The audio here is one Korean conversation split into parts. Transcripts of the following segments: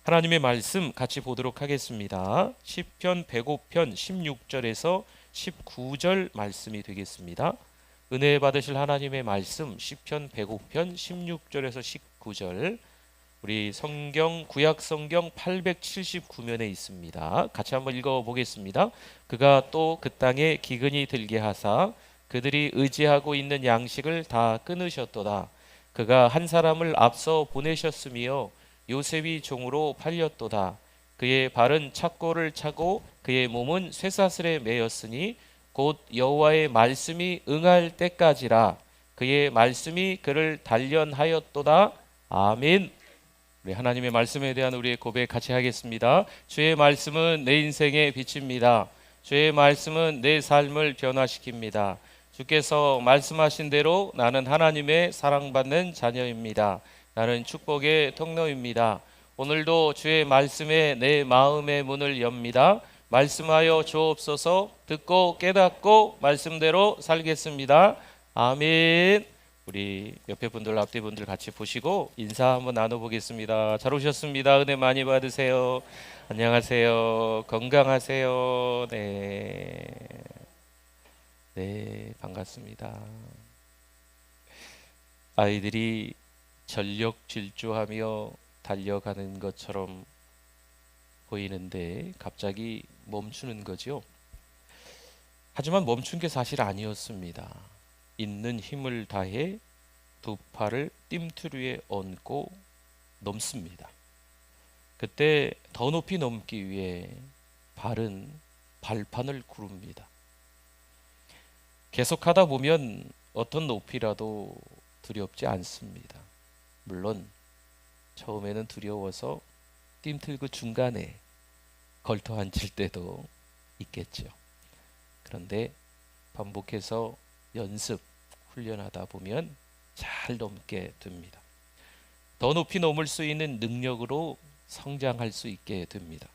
하나님의 말씀 같이 보도록 하겠습니다. 시편 105편 16절에서 19절 말씀이 되겠습니다. 은혜 받으실 하나님의 말씀 시편 105편 16절에서 19절, 우리 성경 구약 성경 879면에 있습니다. 같이 한번 읽어 보겠습니다. 그가 또 그 땅에 기근이 들게 하사 그들이 의지하고 있는 양식을 다 끊으셨도다. 그가 한 사람을 앞서 보내셨으며 요셉이 종으로 팔렸도다. 그의 발은 착고를 차고 그의 몸은 쇠사슬에 매였으니 곧 여호와의 말씀이 응할 때까지라. 그의 말씀이 그를 단련하였도다. 아멘. 우리 하나님의 말씀에 대한 우리의 고백 같이 하겠습니다. 주의 말씀은 내 인생의 빛입니다. 주의 말씀은 내 삶을 변화시킵니다. 주께서 말씀하신 대로 나는 하나님의 사랑받는 자녀입니다. 나는 축복의 통로입니다. 오늘도 주의 말씀에 내 마음의 문을 엽니다. 말씀하여 주옵소서. 듣고 깨닫고 말씀대로 살겠습니다. 아멘. 우리 옆에 분들 앞뒤 분들 같이 보시고 인사 한번 나눠보겠습니다. 잘 오셨습니다. 은혜 많이 받으세요. 안녕하세요. 건강하세요. 네, 반갑습니다. 아이들이 전력 질주하며 달려가는 것처럼 보이는데 갑자기 멈추는 거죠. 하지만 멈춘 게 사실 아니었습니다. 있는 힘을 다해 두 팔을 뜀틀 위에 얹고 넘습니다. 그때 더 높이 넘기 위해 발은 발판을 구릅니다. 계속하다 보면 어떤 높이라도 두렵지 않습니다. 물론 처음에는 두려워서 뜀틀 그 중간에 걸터 앉을 때도 있겠죠. 그런데 반복해서 연습, 훈련하다 보면 잘 넘게 됩니다. 더 높이 넘을 수 있는 능력으로 성장할 수 있게 됩니다.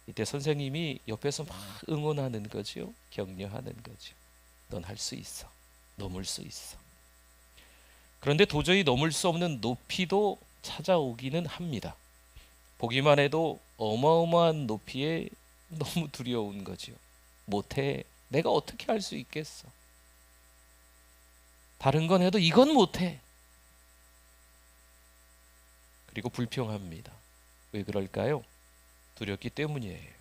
이때 선생님이 옆에서 막 응원하는 거죠. 격려하는 거죠. 넌 할 수 있어. 넘을 수 있어. 그런데 도저히 넘을 수 없는 높이도 찾아오기는 합니다. 보기만 해도 어마어마한 높이에 너무 두려운 거죠. 못해. 내가 어떻게 할 수 있겠어. 다른 건 해도 이건 못해. 그리고 불평합니다. 왜 그럴까요? 두렵기 때문이에요.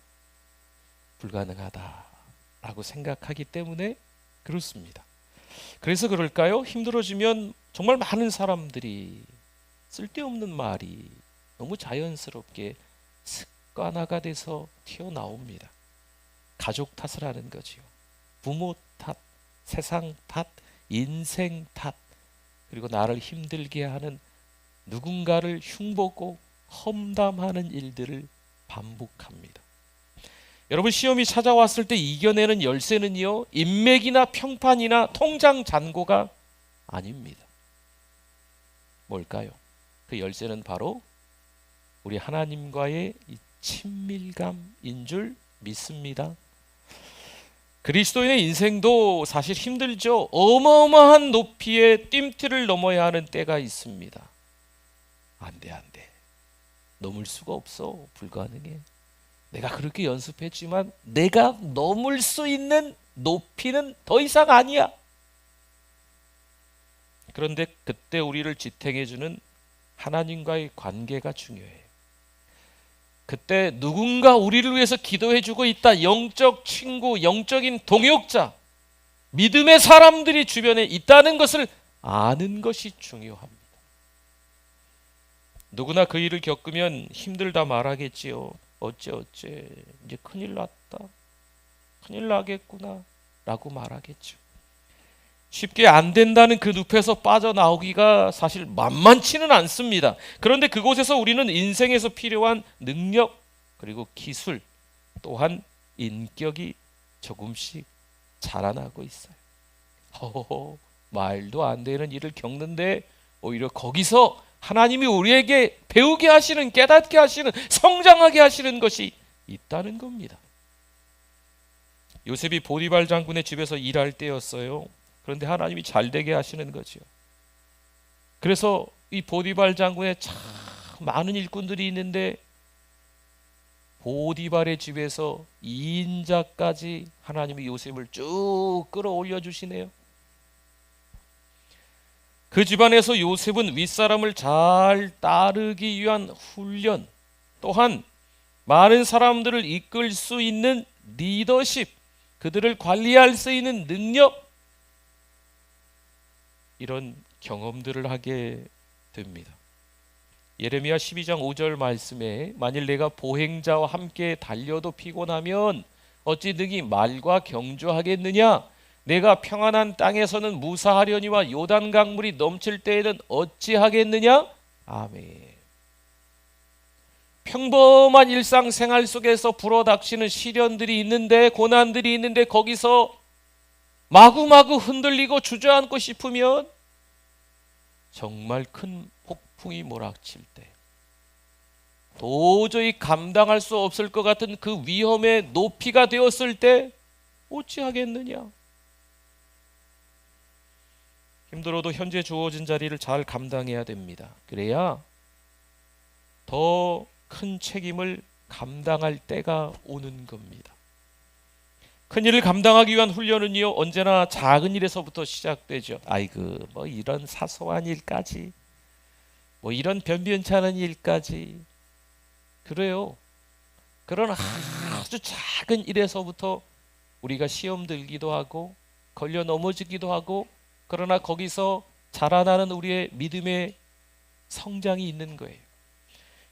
불가능하다라고 생각하기 때문에 그렇습니다. 그래서 그럴까요? 힘들어지면 정말 많은 사람들이 쓸데없는 말이 너무 자연스럽게 습관화가 돼서 튀어나옵니다. 가족 탓을 하는 거지요. 부모 탓, 세상 탓, 인생 탓, 그리고 나를 힘들게 하는 누군가를 흉보고 험담하는 일들을 반복합니다. 여러분, 시험이 찾아왔을 때 이겨내는 열쇠는요, 인맥이나 평판이나 통장 잔고가 아닙니다. 뭘까요? 그 열쇠는 바로 우리 하나님과의 이 친밀감인 줄 믿습니다. 그리스도인의 인생도 사실 힘들죠. 어마어마한 높이의 뜀틀을 넘어야 하는 때가 있습니다. 안 돼. 넘을 수가 없어. 불가능해. 내가 그렇게 연습했지만 내가 넘을 수 있는 높이는 더 이상 아니야. 그런데 그때 우리를 지탱해주는 하나님과의 관계가 중요해요. 그때 누군가 우리를 위해서 기도해주고 있다. 영적 친구, 영적인 동역자, 믿음의 사람들이 주변에 있다는 것을 아는 것이 중요합니다. 누구나 그 일을 겪으면 힘들다 말하겠지요. 어째 이제 큰일 났다. 큰일 나겠구나 라고 말하겠죠. 쉽게 안 된다는 그 늪에서 빠져나오기가 사실 만만치는 않습니다. 그런데 그곳에서 우리는 인생에서 필요한 능력, 그리고 기술, 또한 인격이 조금씩 자라나고 있어요. 말도 안 되는 일을 겪는데 오히려 거기서 하나님이 우리에게 배우게 하시는, 깨닫게 하시는, 성장하게 하시는 것이 있다는 겁니다. 요셉이 보디발 장군의 집에서 일할 때였어요. 그런데 하나님이 잘 되게 하시는 거죠. 그래서 이 보디발 장군에 참 많은 일꾼들이 있는데 보디발의 집에서 2인자까지 하나님이 요셉을 쭉 끌어올려 주시네요. 그 집안에서 요셉은 윗사람을 잘 따르기 위한 훈련, 또한 많은 사람들을 이끌 수 있는 리더십, 그들을 관리할 수 있는 능력, 이런 경험들을 하게 됩니다. 예레미야 12장 5절 말씀에 만일 내가 보행자와 함께 달려도 피곤하면 어찌 능히 말과 경주하겠느냐? 내가 평안한 땅에서는 무사하려니와 요단 강물이 넘칠 때에는 어찌하겠느냐? 아멘. 평범한 일상생활 속에서 불어닥치는 시련들이 있는데, 고난들이 있는데 거기서 마구마구 흔들리고 주저앉고 싶으면 정말 큰 폭풍이 몰아칠 때, 도저히 감당할 수 없을 것 같은 그 위험의 높이가 되었을 때 어찌하겠느냐? 힘들어도 현재 주어진 자리를 잘 감당해야 됩니다. 그래야 더 큰 책임을 감당할 때가 오는 겁니다. 큰 일을 감당하기 위한 훈련은요, 언제나 작은 일에서부터 시작되죠. 아이고, 뭐 이런 사소한 일까지, 뭐 이런 변변치 않은 일까지. 그래요. 그런 아주 작은 일에서부터 우리가 시험 들기도 하고 걸려 넘어지기도 하고, 그러나 거기서 자라나는 우리의 믿음의 성장이 있는 거예요.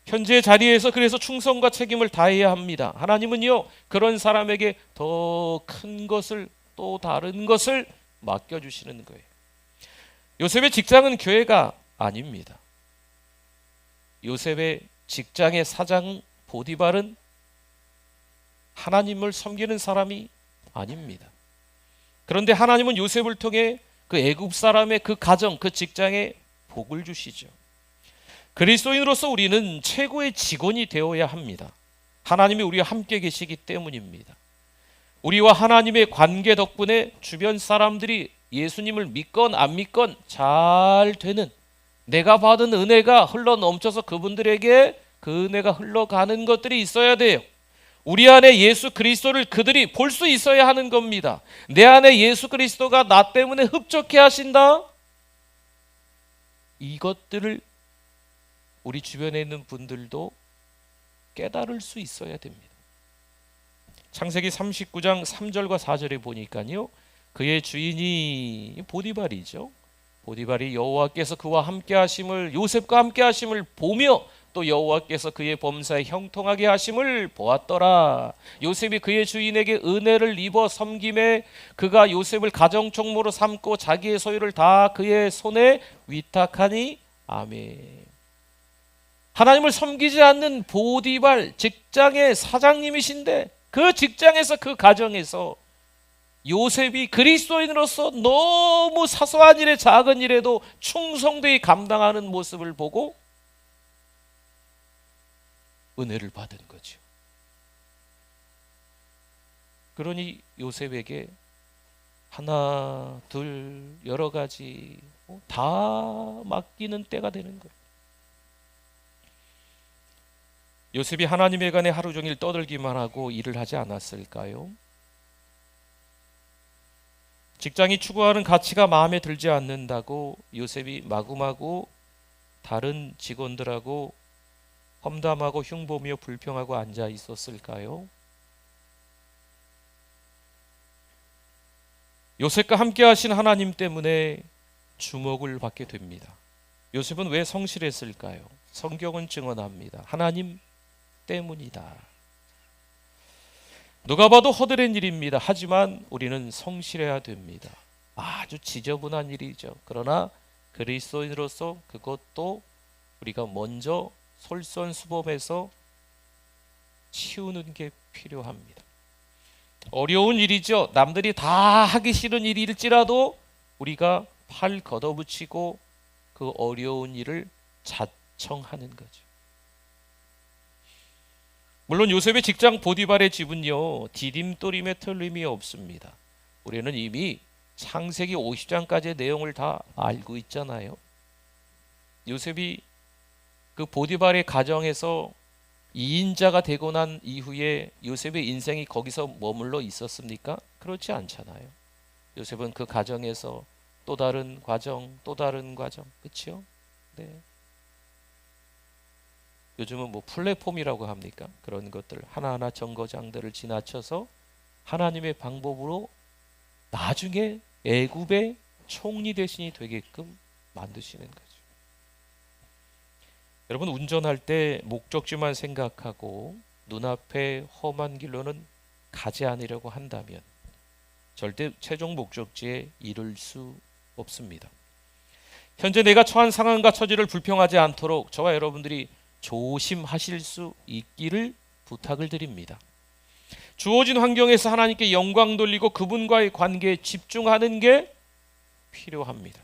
현재 자리에서 그래서 충성과 책임을 다해야 합니다. 하나님은요, 그런 사람에게 더 큰 것을, 또 다른 것을 맡겨주시는 거예요. 요셉의 직장은 교회가 아닙니다. 요셉의 직장의 사장 보디발은 하나님을 섬기는 사람이 아닙니다. 그런데 하나님은 요셉을 통해 그 애굽 사람의 그 가정, 그 직장에 복을 주시죠. 그리스도인으로서 우리는 최고의 직원이 되어야 합니다. 하나님이 우리와 함께 계시기 때문입니다. 우리와 하나님의 관계 덕분에 주변 사람들이 예수님을 믿건 안 믿건 잘 되는, 내가 받은 은혜가 흘러 넘쳐서 그분들에게 그 은혜가 흘러가는 것들이 있어야 돼요. 우리 안에 예수 그리스도를 그들이 볼 수 있어야 하는 겁니다. 내 안에 예수 그리스도가 나 때문에 흡족해 하신다? 이것들을 우리 주변에 있는 분들도 깨달을 수 있어야 됩니다. 창세기 39장 3절과 4절에 보니까요, 그의 주인이 보디발이죠. 보디발이 여호와께서 그와 함께 하심을, 요셉과 함께 하심을 보며 또 여호와께서 그의 범사에 형통하게 하심을 보았더라. 요셉이 그의 주인에게 은혜를 입어 섬김에 그가 요셉을 가정총무로 삼고 자기의 소유를 다 그의 손에 위탁하니 아멘. 하나님을 섬기지 않는 보디발, 직장의 사장님이신데 그 직장에서, 그 가정에서 요셉이 그리스도인으로서 너무 사소한 일에, 작은 일에도 충성되이 감당하는 모습을 보고 은혜를 받은 거죠. 그러니 요셉에게 하나, 둘, 여러 가지 다 맡기는 때가 되는 거예요. 요셉이 하나님에 관해 하루 종일 떠들기만 하고 일을 하지 않았을까요? 직장이 추구하는 가치가 마음에 들지 않는다고 요셉이 마구마구 다른 직원들하고 험담하고 흉보며 불평하고 앉아 있었을까요? 요셉과 함께 하신 하나님 때문에 주목을 받게 됩니다. 요셉은 왜 성실했을까요? 성경은 증언합니다. 하나님 때문이다. 누가 봐도 허드렛 일입니다. 하지만 우리는 성실해야 됩니다. 아주 지저분한 일이죠. 그러나 그리스도인으로서 그것도 우리가 먼저 솔선수범해서 치우는 게 필요합니다. 어려운 일이죠. 남들이 다 하기 싫은 일일지라도 우리가 팔 걷어붙이고 그 어려운 일을 자청하는 거죠. 물론 요셉의 직장 보디발의 집은요, 디딤돌임에 틀림이 없습니다. 우리는 이미 창세기 50장까지의 내용을 다 알고 있잖아요. 요셉이 그 보디발의 가정에서 이인자가 되고 난 이후에 요셉의 인생이 거기서 머물러 있었습니까? 그렇지 않잖아요. 요셉은 그 가정에서 또 다른 과정, 또 다른 과정, 그렇죠? 네. 요즘은 뭐 플랫폼이라고 합니까? 그런 것들 하나하나 정거장들을 지나쳐서 하나님의 방법으로 나중에 애굽의 총리 대신이 되게끔 만드시는 거죠. 여러분, 운전할 때 목적지만 생각하고 눈앞에 험한 길로는 가지 않으려고 한다면 절대 최종 목적지에 이를 수 없습니다. 현재 내가 처한 상황과 처지를 불평하지 않도록 저와 여러분들이 조심하실 수 있기를 부탁을 드립니다. 주어진 환경에서 하나님께 영광 돌리고 그분과의 관계에 집중하는 게 필요합니다.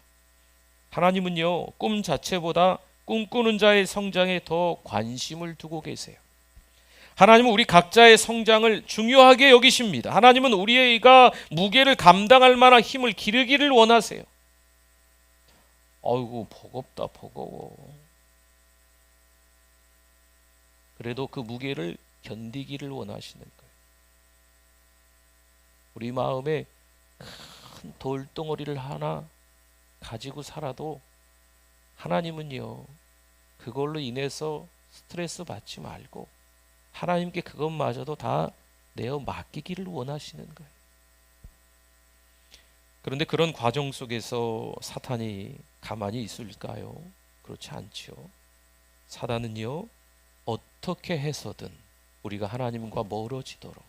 하나님은요, 꿈 자체보다 꿈꾸는 자의 성장에 더 관심을 두고 계세요. 하나님은 우리 각자의 성장을 중요하게 여기십니다. 하나님은 우리가 무게를 감당할 만한 힘을 기르기를 원하세요. 아이고, 버겁다, 버거워. 그래도 그 무게를 견디기를 원하시는 거예요. 우리 마음에 큰 돌덩어리를 하나 가지고 살아도 하나님은요, 그걸로 인해서 스트레스 받지 말고 하나님께 그것마저도 다 내어 맡기기를 원하시는 거예요. 그런데 그런 과정 속에서 사탄이 가만히 있을까요? 그렇지 않죠. 사단은요, 어떻게 해서든 우리가 하나님과 멀어지도록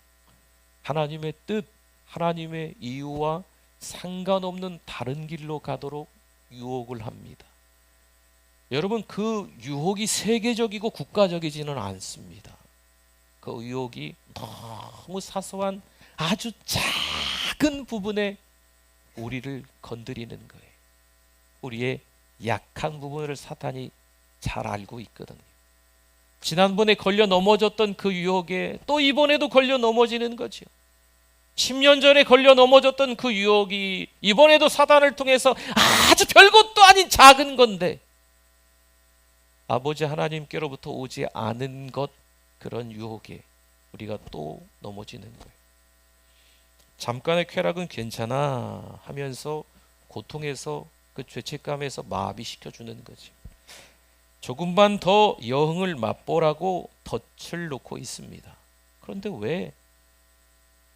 하나님의 뜻, 하나님의 이유와 상관없는 다른 길로 가도록 유혹을 합니다. 여러분, 그 유혹이 세계적이고 국가적이지는 않습니다. 그 유혹이 너무 사소한 아주 작은 부분에 우리를 건드리는 거예요. 우리의 약한 부분을 사탄이 잘 알고 있거든요. 지난번에 걸려 넘어졌던 그 유혹에 또 이번에도 걸려 넘어지는 거죠. 10년 전에 걸려 넘어졌던 그 유혹이 이번에도 사단을 통해서 아주 별것도 아닌 작은 건데 아버지 하나님께로부터 오지 않은 것, 그런 유혹에 우리가 또 넘어지는 거예요. 잠깐의 쾌락은 괜찮아 하면서 고통에서, 그 죄책감에서 마비시켜주는 거지. 조금만 더 여흥을 맛보라고 덫을 놓고 있습니다. 그런데 왜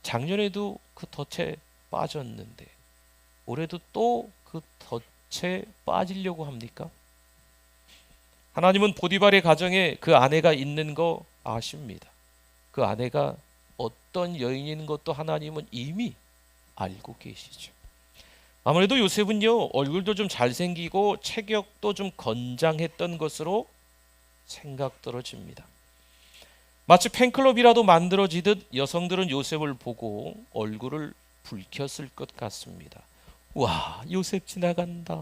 작년에도 그 덫에 빠졌는데 올해도 또 그 덫에 빠지려고 합니까? 하나님은 보디발의 가정에 그 아내가 있는 거 아십니다. 그 아내가 어떤 여인인 것도 하나님은 이미 알고 계시죠. 아무래도 요셉은요, 얼굴도 좀 잘생기고 체격도 좀 건장했던 것으로 생각들어집니다. 마치 팬클럽이라도 만들어지듯 여성들은 요셉을 보고 얼굴을 붉혔을 것 같습니다. 와, 요셉 지나간다.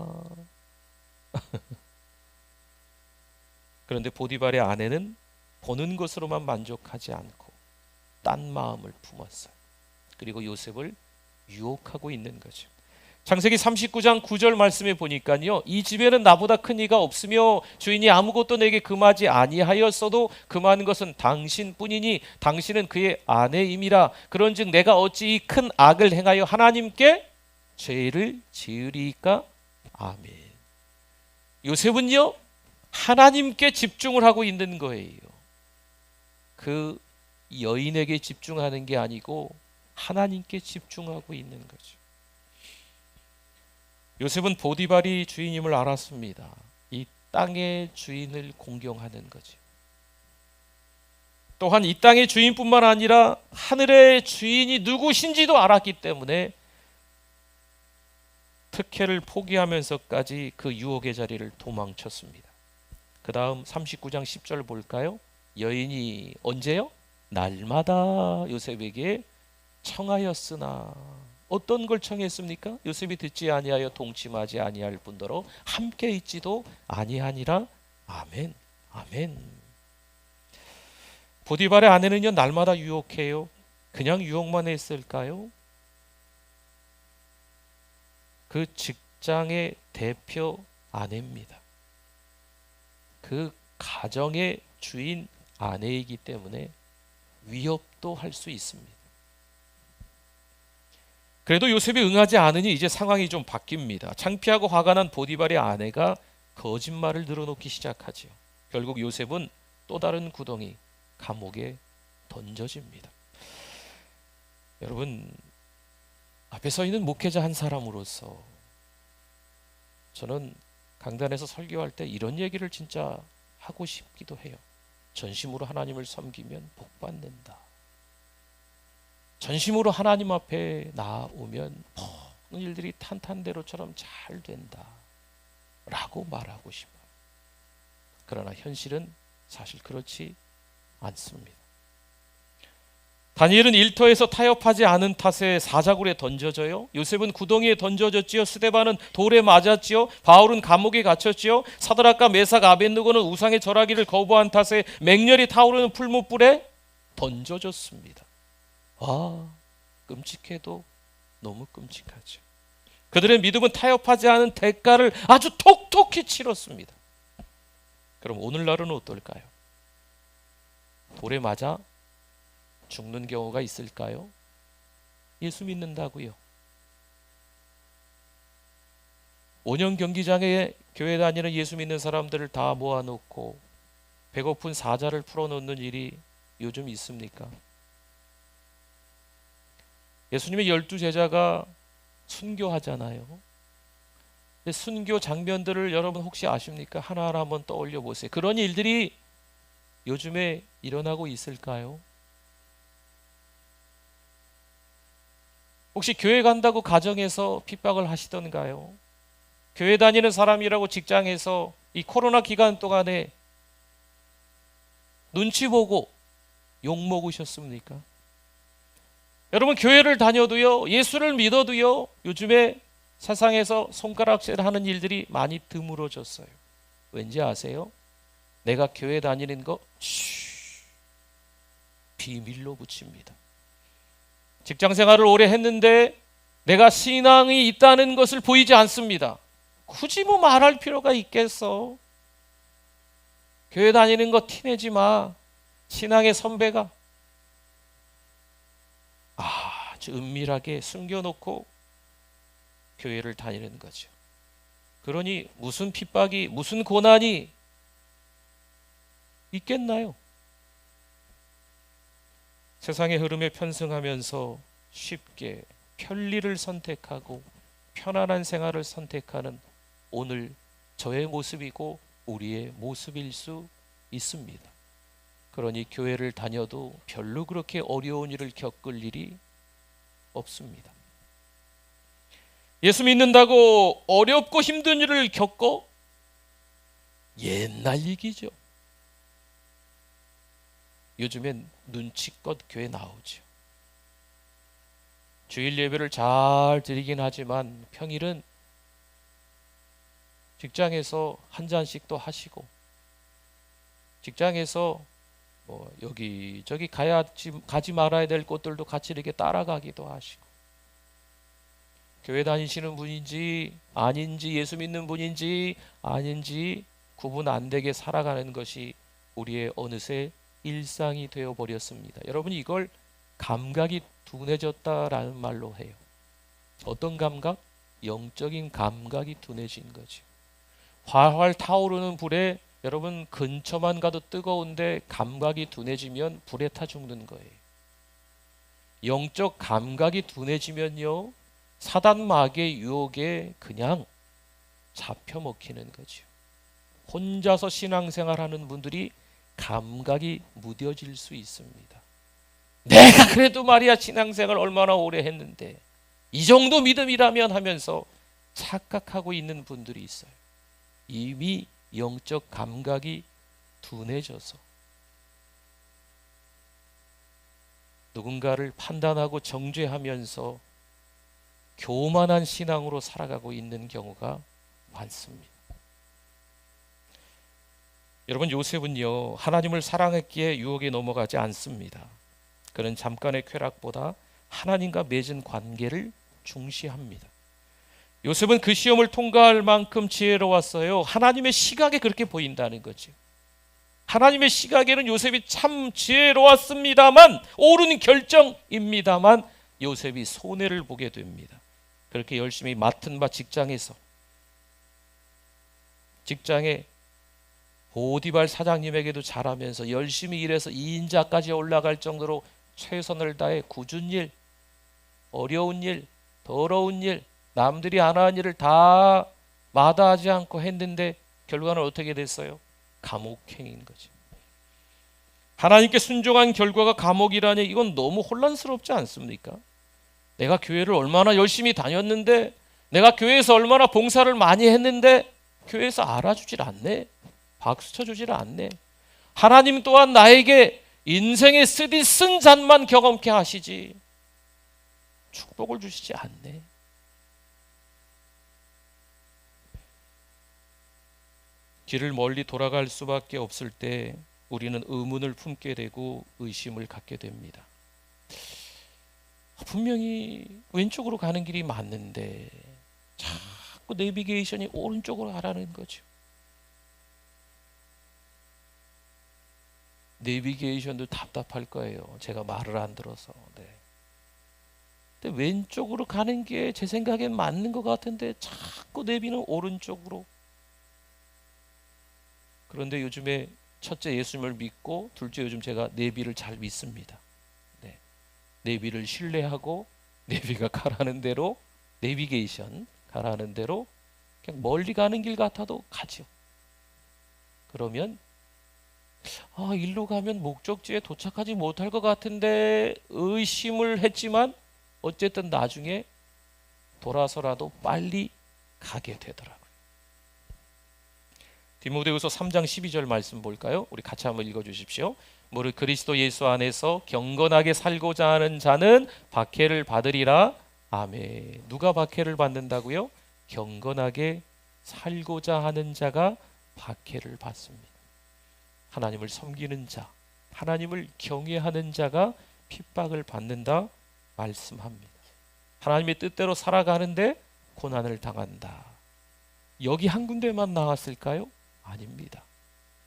그런데 보디발의 아내는 보는 것으로만 만족하지 않고 딴 마음을 품었어요. 그리고 요셉을 유혹하고 있는 거죠. 창세기 39장 9절 말씀에 보니까요, 이 집에는 나보다 큰 이가 없으며 주인이 아무것도 내게 금하지 아니하였어도 금한 것은 당신뿐이니 당신은 그의 아내임이라. 그런즉 내가 어찌 이 큰 악을 행하여 하나님께 죄를 지으리까? 아멘. 요셉은요, 하나님께 집중을 하고 있는 거예요. 그 여인에게 집중하는 게 아니고 하나님께 집중하고 있는 거죠. 요셉은 보디발이 주인임을 알았습니다. 이 땅의 주인을 공경하는 거죠. 또한 이 땅의 주인뿐만 아니라 하늘의 주인이 누구신지도 알았기 때문에 특혜를 포기하면서까지 그 유혹의 자리를 도망쳤습니다. 그 다음 39장 10절 볼까요? 여인이 언제요? 날마다 요셉에게 청하였으나. 어떤 걸 청했습니까? 요셉이 듣지 아니하여 동침하지 아니할 뿐더러 함께 있지도 아니하니라. 아멘, 아멘. 보디발의 아내는요, 날마다 유혹해요. 그냥 유혹만 했을까요? 그 직장의 대표 아내입니다. 그 가정의 주인 아내이기 때문에 위협도 할 수 있습니다. 그래도 요셉이 응하지 않으니 이제 상황이 좀 바뀝니다. 창피하고 화가 난 보디발의 아내가 거짓말을 늘어놓기 시작하지요. 결국 요셉은 또 다른 구덩이, 감옥에 던져집니다. 여러분, 앞에 서 있는 목회자 한 사람으로서 저는 강단에서 설교할 때 이런 얘기를 진짜 하고 싶기도 해요. 전심으로 하나님을 섬기면 복 받는다. 전심으로 하나님 앞에 나오면 모든 일들이 탄탄대로처럼 잘 된다 라고 말하고 싶어요. 그러나 현실은 사실 그렇지 않습니다. 다니엘은 일터에서 타협하지 않은 탓에 사자굴에 던져져요. 요셉은 구덩이에 던져졌지요. 스데반은 돌에 맞았지요. 바울은 감옥에 갇혔지요. 사드락과 메삭, 아벳느고는 우상의 절하기를 거부한 탓에 맹렬히 타오르는 풀무불에 던져졌습니다. 끔찍해도 너무 끔찍하죠. 그들의 믿음은 타협하지 않은 대가를 아주 톡톡히 치렀습니다. 그럼 오늘날은 어떨까요? 돌에 맞아 죽는 경우가 있을까요? 예수 믿는다고요. 5년 경기장에 교회 다니는 예수 믿는 사람들을 다 모아놓고 배고픈 사자를 풀어놓는 일이 요즘 있습니까? 예수님의 12제자가 순교하잖아요. 순교 장면들을 여러분 혹시 아십니까? 하나하나 한번 떠올려 보세요. 그런 일들이 요즘에 일어나고 있을까요? 혹시 교회 간다고 가정에서 핍박을 하시던가요? 교회 다니는 사람이라고 직장에서 이 코로나 기간 동안에 눈치 보고 욕 먹으셨습니까? 여러분, 교회를 다녀도요, 예수를 믿어도요, 요즘에 세상에서 손가락질 하는 일들이 많이 드물어졌어요. 왠지 아세요? 내가 교회 다니는 거 비밀로 붙입니다. 직장 생활을 오래 했는데 내가 신앙이 있다는 것을 보이지 않습니다. 굳이 뭐 말할 필요가 있겠어. 교회 다니는 거 티내지 마. 신앙의 선배가 아주 은밀하게 숨겨놓고 교회를 다니는 거죠. 그러니 무슨 핍박이, 무슨 고난이 있겠나요? 세상의 흐름에 편승하면서 쉽게 편리를 선택하고 편안한 생활을 선택하는 오늘 저의 모습이고 우리의 모습일 수 있습니다. 그러니 교회를 다녀도 별로 그렇게 어려운 일을 겪을 일이 없습니다. 예수 믿는다고 어렵고 힘든 일을 겪어? 옛날 얘기죠. 요즘엔 눈치껏 교회 나오죠. 주일 예배를 잘 드리긴 하지만 평일은 직장에서 한 잔씩도 하시고, 직장에서 뭐 여기저기 가지 말아야 될 곳들도 같이 이렇게 따라가기도 하시고, 교회 다니시는 분인지 아닌지, 예수 믿는 분인지 아닌지 구분 안 되게 살아가는 것이 우리의 어느새 일상이 되어 버렸습니다. 여러분, 이걸 감각이 둔해졌다라는 말로 해요. 어떤 감각? 영적인 감각이 둔해진 거죠. 활활 타오르는 불에 여러분 근처만 가도 뜨거운데 감각이 둔해지면 불에 타 죽는 거예요. 영적 감각이 둔해지면요, 사단 마귀의 유혹에 그냥 잡혀 먹히는 거죠. 혼자서 신앙생활하는 분들이 감각이 무뎌질 수 있습니다. 내가 그래도 말이야 신앙생활 얼마나 오래 했는데 이 정도 믿음이라면 하면서 착각하고 있는 분들이 있어요. 이미 영적 감각이 둔해져서 누군가를 판단하고 정죄하면서 교만한 신앙으로 살아가고 있는 경우가 많습니다. 여러분, 요셉은요, 하나님을 사랑했기에 유혹에 넘어가지 않습니다. 그는 잠깐의 쾌락보다 하나님과 맺은 관계를 중시합니다. 요셉은 그 시험을 통과할 만큼 지혜로웠어요. 하나님의 시각에 그렇게 보인다는 거죠. 하나님의 시각에는 요셉이 참 지혜로웠습니다만, 옳은 결정입니다만 요셉이 손해를 보게 됩니다. 그렇게 열심히 맡은 바 직장에 보디발 사장님에게도 잘하면서 열심히 일해서 2인자까지 올라갈 정도로 최선을 다해 굳은 일, 어려운 일, 더러운 일, 남들이 안 하는 일을 다 마다하지 않고 했는데 결과는 어떻게 됐어요? 감옥행인 거지. 하나님께 순종한 결과가 감옥이라니, 이건 너무 혼란스럽지 않습니까? 내가 교회를 얼마나 열심히 다녔는데, 내가 교회에서 얼마나 봉사를 많이 했는데 교회에서 알아주질 않네, 박수 쳐주질 않네. 하나님 또한 나에게 인생의 쓰디 쓴 잔만 경험케 하시지 축복을 주시지 않네. 길을 멀리 돌아갈 수밖에 없을 때 우리는 의문을 품게 되고 의심을 갖게 됩니다. 분명히 왼쪽으로 가는 길이 맞는데 자꾸 내비게이션이 오른쪽으로 가라는 거죠. 내비게이션도 답답할 거예요, 제가 말을 안 들어서. 네. 근데 왼쪽으로 가는 게 제 생각엔 맞는 것 같은데 자꾸 내비는 오른쪽으로. 그런데 요즘에 첫째 예수님을 믿고, 둘째 요즘 제가 내비를 잘 믿습니다. 네. 내비를 신뢰하고 내비가 가라는 대로, 내비게이션 가라는 대로 그냥 멀리 가는 길 같아도 가죠. 그러면 일로 가면 목적지에 도착하지 못할 것 같은데 의심을 했지만 어쨌든 나중에 돌아서라도 빨리 가게 되더라고요. 디모데후서 3장 12절 말씀 볼까요? 우리 같이 한번 읽어주십시오. 무릇 그리스도 예수 안에서 경건하게 살고자 하는 자는 박해를 받으리라. 아멘. 누가 박해를 받는다고요? 경건하게 살고자 하는 자가 박해를 받습니다. 하나님을 섬기는 자, 하나님을 경외하는 자가 핍박을 받는다 말씀합니다. 하나님의 뜻대로 살아가는데 고난을 당한다. 여기 한 군데만 나왔을까요? 아닙니다.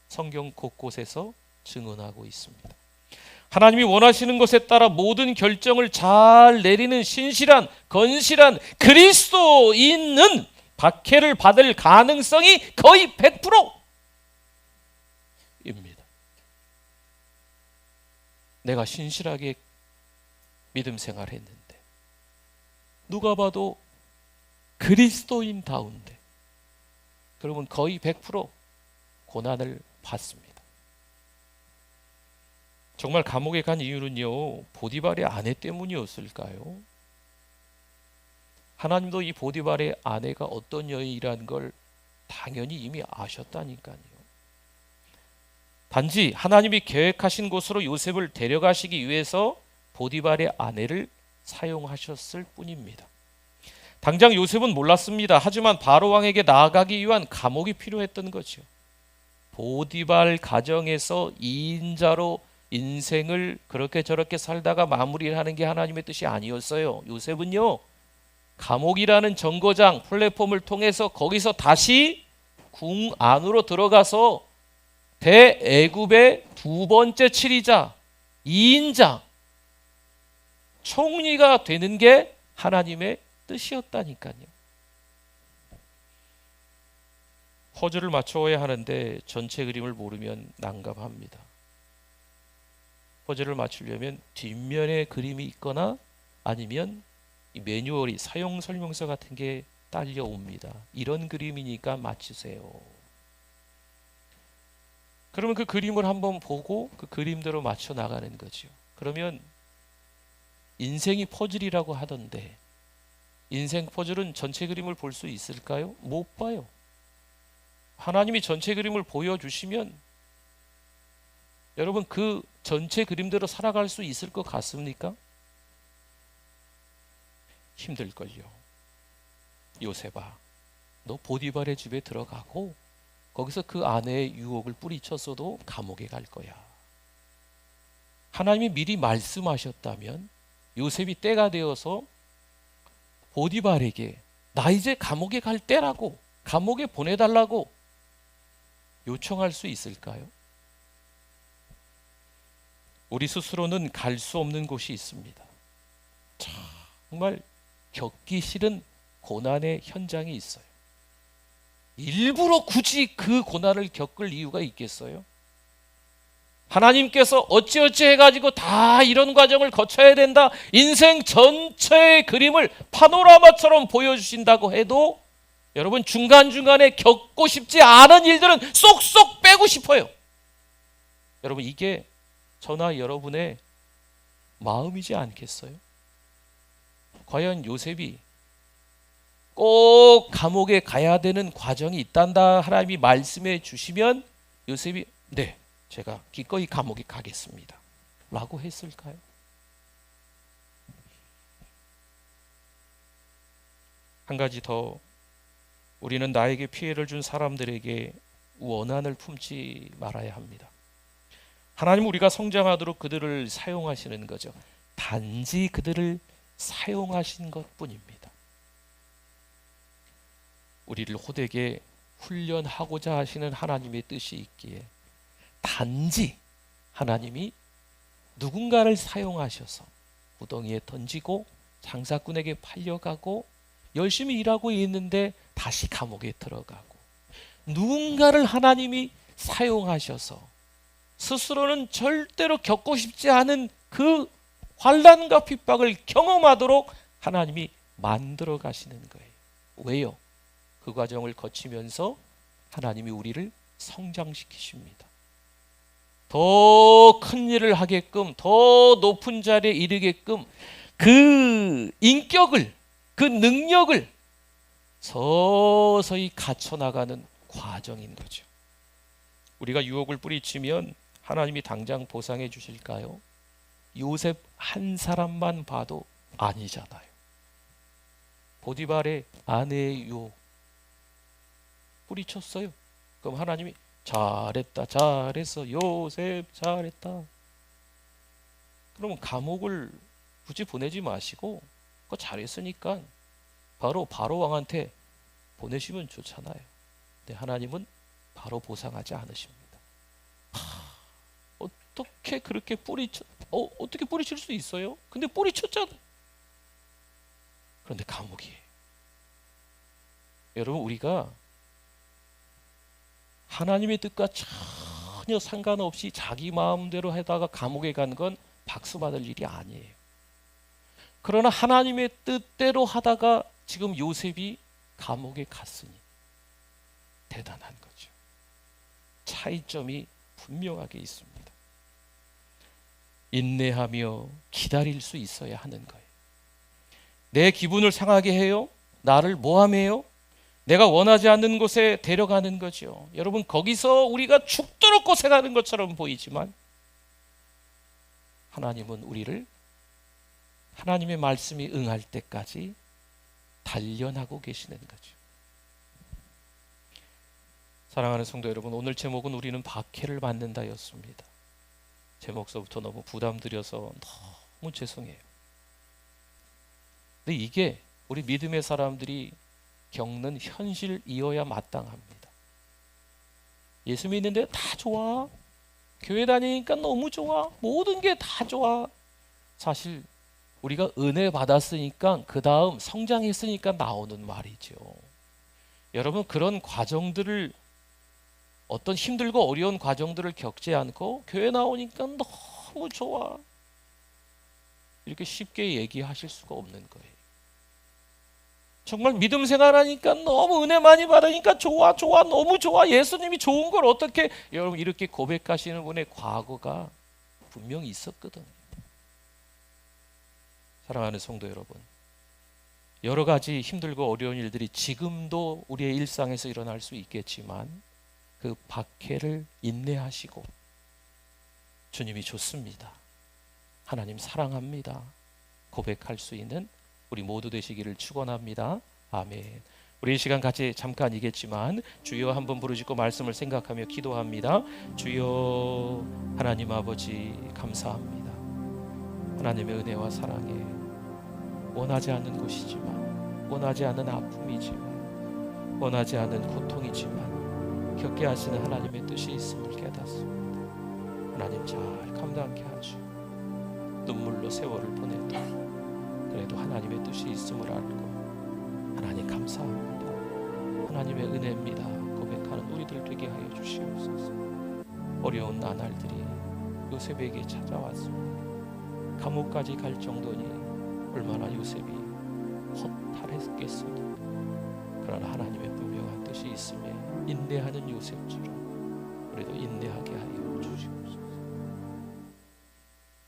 성경 곳곳에서 증언하고 있습니다. 하나님이 원하시는 것에 따라 모든 결정을 잘 내리는 신실한, 건실한 그리스도인은 박해를 받을 가능성이 거의 100%입니다. 내가 신실하게 믿음 생활했는데, 누가 봐도 그리스도인다운데, 그러면 거의 100% 고난을 받습니다. 정말 감옥에 간 이유는요, 보디발의 아내 때문이었을까요? 하나님도 이 보디발의 아내가 어떤 여인이라는 걸 당연히 이미 아셨다니까요. 단지 하나님이 계획하신 곳으로 요셉을 데려가시기 위해서 보디발의 아내를 사용하셨을 뿐입니다. 당장 요셉은 몰랐습니다. 하지만 바로 왕에게 나아가기 위한 감옥이 필요했던 거죠. 보디발 가정에서 2인자로 인생을 그렇게 저렇게 살다가 마무리를 하는 게 하나님의 뜻이 아니었어요. 요셉은요, 감옥이라는 정거장 플랫폼을 통해서 거기서 다시 궁 안으로 들어가서 대애굽의 두 번째 치리자, 2인자 총리가 되는 게 하나님의 뜻이었다니까요. 퍼즐을 맞춰야 하는데 전체 그림을 모르면 난감합니다. 퍼즐을 맞추려면 뒷면에 그림이 있거나 아니면 이 매뉴얼이, 사용 설명서 같은 게 딸려옵니다. 이런 그림이니까 맞추세요. 그러면 그 그림을 한번 보고 그 그림대로 맞춰 나가는 거죠. 그러면 인생이 퍼즐이라고 하던데, 인생 퍼즐은 전체 그림을 볼 수 있을까요? 못 봐요. 하나님이 전체 그림을 보여주시면 여러분 그 전체 그림대로 살아갈 수 있을 것 같습니까? 힘들걸요. 요셉아, 너 보디발의 집에 들어가고 거기서 그 아내의 유혹을 뿌리쳤어도 감옥에 갈 거야. 하나님이 미리 말씀하셨다면 요셉이 때가 되어서 보디발에게 나 이제 감옥에 갈 때라고, 감옥에 보내달라고 요청할 수 있을까요? 우리 스스로는 갈 수 없는 곳이 있습니다. 정말 겪기 싫은 고난의 현장이 있어요. 일부러 굳이 그 고난을 겪을 이유가 있겠어요? 하나님께서 어찌어찌 해가지고 다 이런 과정을 거쳐야 된다, 인생 전체의 그림을 파노라마처럼 보여주신다고 해도 여러분, 중간중간에 겪고 싶지 않은 일들은 쏙쏙 빼고 싶어요. 여러분, 이게 저나 여러분의 마음이지 않겠어요? 과연 요셉이 꼭 감옥에 가야 되는 과정이 있단다 하나님이 말씀해 주시면 요셉이 네, 제가 기꺼이 감옥에 가겠습니다 라고 했을까요? 한 가지 더, 우리는 나에게 피해를 준 사람들에게 원한을 품지 말아야 합니다. 하나님, 우리가 성장하도록 그들을 사용하시는 거죠. 단지 그들을 사용하신 것뿐입니다. 우리를 호되게 훈련하고자 하시는 하나님의 뜻이 있기에 단지 하나님이 누군가를 사용하셔서 구덩이에 던지고 장사꾼에게 팔려가고 열심히 일하고 있는데 다시 감옥에 들어가고, 누군가를 하나님이 사용하셔서 스스로는 절대로 겪고 싶지 않은 그 환난과 핍박을 경험하도록 하나님이 만들어 가시는 거예요. 왜요? 그 과정을 거치면서 하나님이 우리를 성장시키십니다. 더 큰 일을 하게끔, 더 높은 자리에 이르게끔 그 인격을, 그 능력을 서서히 갖춰나가는 과정인 거죠. 우리가 유혹을 뿌리치면 하나님이 당장 보상해 주실까요? 요셉 한 사람만 봐도 아니잖아요. 보디발의 아내의 유혹 뿌리쳤어요. 그럼 하나님이 잘했다, 잘했어, 요셉 잘했다. 그러면 감옥을 굳이 보내지 마시고 그거 잘했으니까 바로 왕한테 보내시면 좋잖아요. 근데 하나님은 바로 보상하지 않으십니다. 어떻게 그렇게 어떻게 뿌리칠 수 있어요? 근데 뿌리쳤잖아요. 그런데 감옥이에요. 여러분, 우리가 하나님의 뜻과 전혀 상관없이 자기 마음대로 하다가 감옥에 간 건 박수 받을 일이 아니에요. 그러나 하나님의 뜻대로 하다가 지금 요셉이 감옥에 갔으니 대단한 거죠. 차이점이 분명하게 있습니다. 인내하며 기다릴 수 있어야 하는 거예요. 내 기분을 상하게 해요? 나를 모함해요? 내가 원하지 않는 곳에 데려가는 거죠. 여러분, 거기서 우리가 죽도록 고생하는 것처럼 보이지만 하나님은 우리를 하나님의 말씀이 응할 때까지 단련하고 계시는 거죠. 사랑하는 성도 여러분, 오늘 제목은 우리는 박해를 받는다였습니다. 제목서부터 너무 부담드려서 너무 죄송해요. 근데 이게 우리 믿음의 사람들이 겪는 현실이어야 마땅합니다. 예수 믿는데 다 좋아, 교회 다니니까 너무 좋아, 모든 게 다 좋아. 사실 우리가 은혜 받았으니까, 그 다음 성장했으니까 나오는 말이죠. 여러분, 그런 과정들을, 어떤 힘들고 어려운 과정들을 겪지 않고 교회 나오니까 너무 좋아, 이렇게 쉽게 얘기하실 수가 없는 거예요. 정말 믿음 생활하니까 너무 은혜 많이 받으니까 좋아, 너무 좋아, 예수님이 좋은 걸 어떻게, 여러분, 이렇게 고백하시는 분의 과거가 분명히 있었거든요. 사랑하는 성도 여러분, 여러 가지 힘들고 어려운 일들이 지금도 우리의 일상에서 일어날 수 있겠지만 그 박해를 인내하시고 주님이 좋습니다, 하나님 사랑합니다 고백할 수 있는 우리 모두 되시기를 축원합니다. 아멘. 우리 이 시간 같이 잠깐이겠지만 주여 한번 부르짖고 말씀을 생각하며 기도합니다. 주여 하나님 아버지, 감사합니다. 하나님의 은혜와 사랑에 원하지 않는 곳이지만, 원하지 않는 아픔이지만, 원하지 않는 고통이지만 겪게 하시는 하나님의 뜻이 있음을 깨닫습니다. 하나님 잘 감당케 하시고 눈물로 세월을 보내도 그래도 하나님의 뜻이 있음을 알고 하나님 감사합니다, 하나님의 은혜입니다 고백하는 우리들 되게 하여 주시옵소서. 어려운 나날들이 요셉에게 찾아왔습니다. 감옥까지 갈 정도니 얼마나 요셉이 허탈했겠습니까? 그러나 하나님의 분명한 뜻이 있음에 인내하는 요셉처럼 우리도 인내하게 하여 주시옵소서.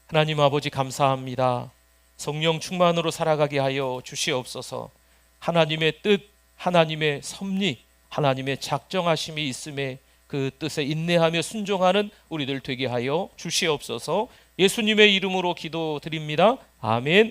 하나님 아버지 감사합니다. 성령 충만으로 살아가게 하여 주시옵소서. 하나님의 뜻, 하나님의 섭리, 하나님의 작정하심이 있음에 그 뜻에 인내하며 순종하는 우리들 되게 하여 주시옵소서. 예수님의 이름으로 기도드립니다. 아멘.